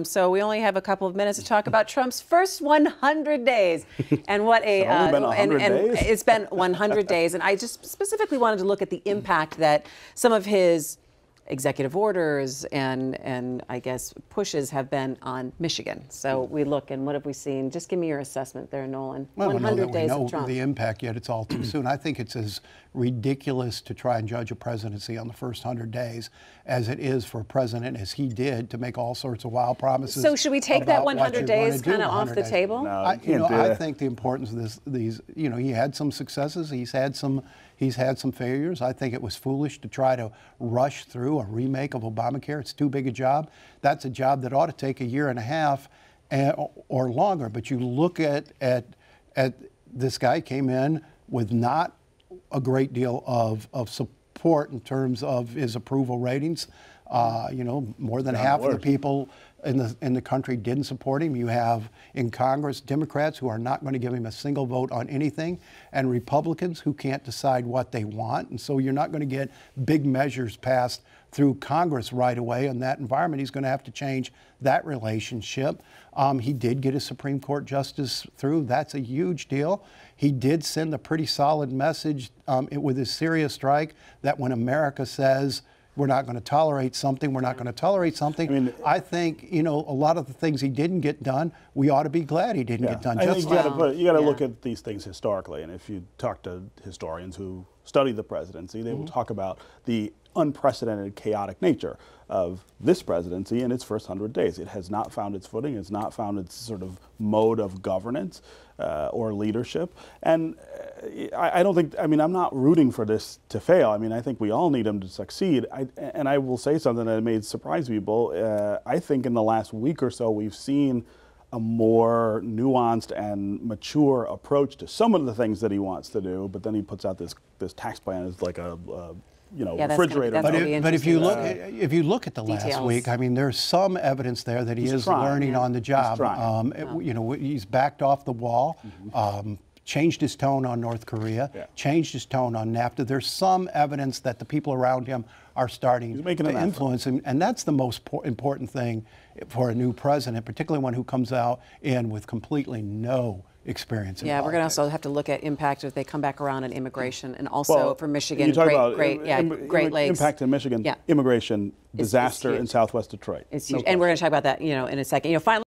So we only have a couple of minutes to talk about Trump's first 100 days, and what a It's been 100 days? It's been 100 days, and I just specifically wanted to look at the impact that some of his executive orders and I guess pushes have been on Michigan. So we look, and what have we seen? Just give me your assessment there, Nolan. Well, 100 days we of Trump. know the impact yet. It's all too soon. I think it's as ridiculous to try and judge a presidency on the first 100 days as it is for a president, as he did, to make all sorts of wild promises. So should we take that 100 days kind of off the table? No, I think the importance of these, he had some successes. He's had some failures. I think it was foolish to try to rush through a remake of Obamacare. It's too big a job. That's a job that ought to take a year and a half or longer. But you look at this guy came in with not a great deal of support in terms of his approval ratings. More than half of the people in the country didn't support him. You have in Congress Democrats who are not going to give him a single vote on anything, and Republicans who can't decide what they want. And so you're not going to get big measures passed through Congress right away. In that environment, he's going to have to change that relationship. He did get a Supreme Court justice through. That's a huge deal. He did send a pretty solid message with his Syria strike that when America says we're not going to tolerate something, we're not going to tolerate something. I think, a lot of the things he didn't get done, we ought to be glad he didn't get done. I think you got to look at these things historically, and if you talk to historians who study the presidency, they will talk about the unprecedented, chaotic nature of this presidency in its first 100 days. It has not found its footing. It's not found its sort of mode of governance or leadership. And I don't think, I'm not rooting for this to fail. I think we all need him to succeed. And I will say something that may surprise people. I think in the last week or so, we've seen a more nuanced and mature approach to some of the things that he wants to do, but then he puts out this tax plan as like a refrigerator. But if you look at the last week, there's some evidence there that he is learning on the job. He's backed off the wall, changed his tone on North Korea, changed his tone on NAFTA. There's some evidence that the people around him are starting to influence him, and that's the most important thing for a new president, particularly one who comes out in with completely no experience in politics. We're going to also have to look at impact if they come back around on immigration, and also for Michigan, Great Lakes. Impact in Michigan, immigration, disaster in Southwest Detroit. It's huge. And we're going to talk about that, in a second. Finally.